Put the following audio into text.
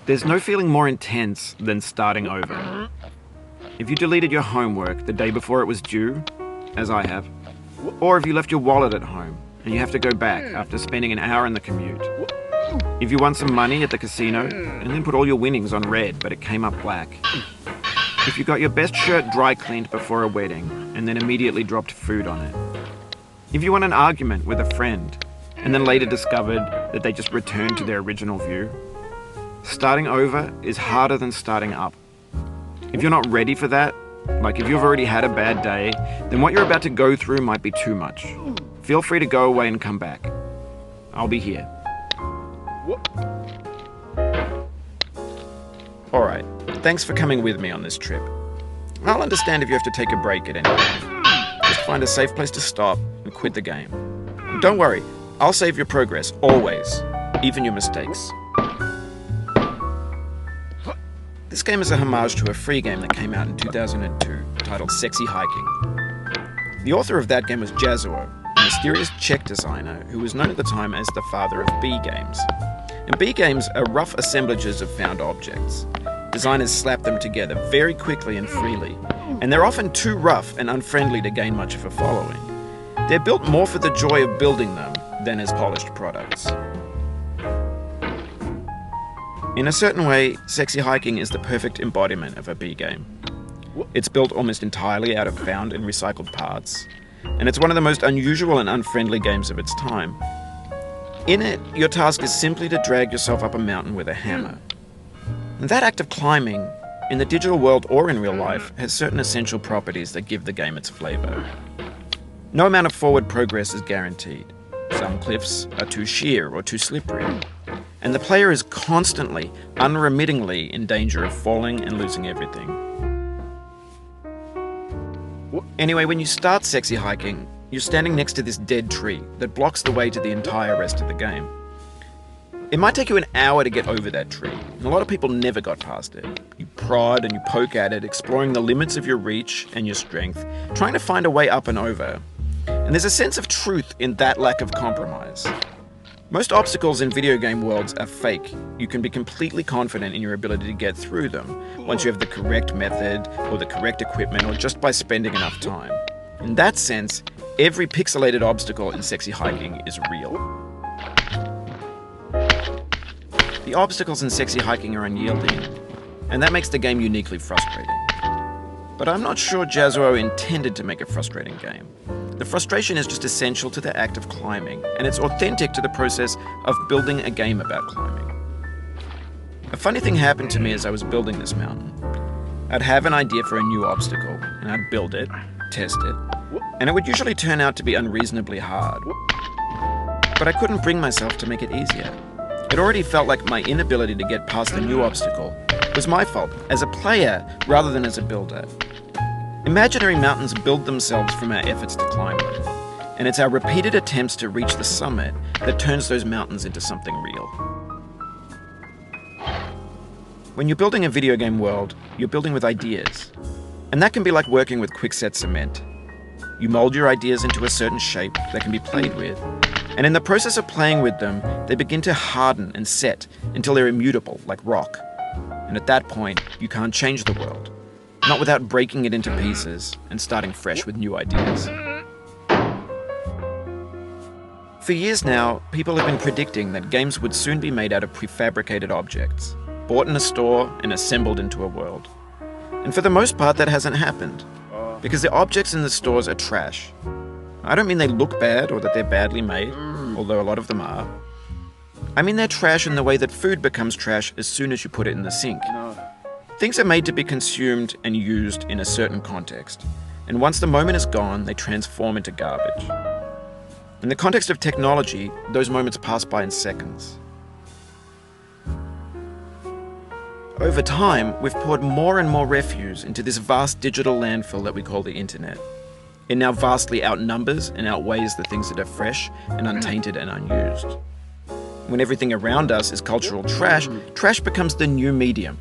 There's no feeling more intense than starting over. If you deleted your homework the day before it was due, as I have, or if you left your wallet at home and you have to go back after spending an hour in the commute. If you won some money at the casino and then put all your winnings on red but it came up black. If you got your best shirt dry cleaned before a wedding and then immediately dropped food on it. If you won an argument with a friend and then later discovered that they just returned to their original view. Starting over is harder than starting up. If you're not ready for that, like if you've already had a bad day, then what you're about to go through might be too much. Feel free to go away and come back. I'll be here. Alright, thanks for coming with me on this trip. I'll understand if you have to take a break at any point. Just find a safe place to stop and quit the game. And don't worry, I'll save your progress, always, even your mistakes. This game is a homage to a free game that came out in 2002, titled Sexy Hiking. The author of that game was Jazuo, a mysterious Czech designer who was known at the time as the father of B games. And B games are rough assemblages of found objects. Designers slap them together very quickly and freely, and they're often too rough and unfriendly to gain much of a following. They're built more for the joy of building them than as polished products. In a certain way, Sexy Hiking is the perfect embodiment of a B game. It's built almost entirely out of found and recycled parts, and it's one of the most unusual and unfriendly games of its time. In it, your task is simply to drag yourself up a mountain with a hammer. And that act of climbing, in the digital world or in real life, has certain essential properties that give the game its flavor. No amount of forward progress is guaranteed. Some cliffs are too sheer or too slippery. And the player is constantly, unremittingly in danger of falling and losing everything. Anyway, when you start Sexy Hiking, you're standing next to this dead tree that blocks the way to the entire rest of the game. It might take you an hour to get over that tree, and a lot of people never got past it. You prod and you poke at it, exploring the limits of your reach and your strength, trying to find a way up and over. And there's a sense of truth in that lack of compromise. Most obstacles in video game worlds are fake. You can be completely confident in your ability to get through them once you have the correct method or the correct equipment or just by spending enough time. In that sense, every pixelated obstacle in Sexy Hiking is real. The obstacles in Sexy Hiking are unyielding, and that makes the game uniquely frustrating. But I'm not sure Jazuo intended to make a frustrating game. The frustration is just essential to the act of climbing, and it's authentic to the process of building a game about climbing. A funny thing happened to me as I was building this mountain. I'd have an idea for a new obstacle, and I'd build it, test it, and it would usually turn out to be unreasonably hard. But I couldn't bring myself to make it easier. It already felt like my inability to get past the new obstacle was my fault as a player rather than as a builder. Imaginary mountains build themselves from our efforts to climb them, and it's our repeated attempts to reach the summit that turns those mountains into something real. When you're building a video game world, you're building with ideas, and that can be like working with quickset cement. You mold your ideas into a certain shape that can be played with, and in the process of playing with them, they begin to harden and set until they're immutable, like rock. And at that point, you can't change the world. Not without breaking it into pieces and starting fresh with new ideas. For years now, people have been predicting that games would soon be made out of prefabricated objects, bought in a store and assembled into a world. And for the most part, that hasn't happened, because the objects in the stores are trash. I don't mean they look bad or that they're badly made, although a lot of them are. I mean they're trash in the way that food becomes trash as soon as you put it in the sink. Things are made to be consumed and used in a certain context, and once the moment is gone, they transform into garbage. In the context of technology, those moments pass by in seconds. Over time, we've poured more and more refuse into this vast digital landfill that we call the internet. It now vastly outnumbers and outweighs the things that are fresh and untainted and unused. When everything around us is cultural trash, trash becomes the new medium,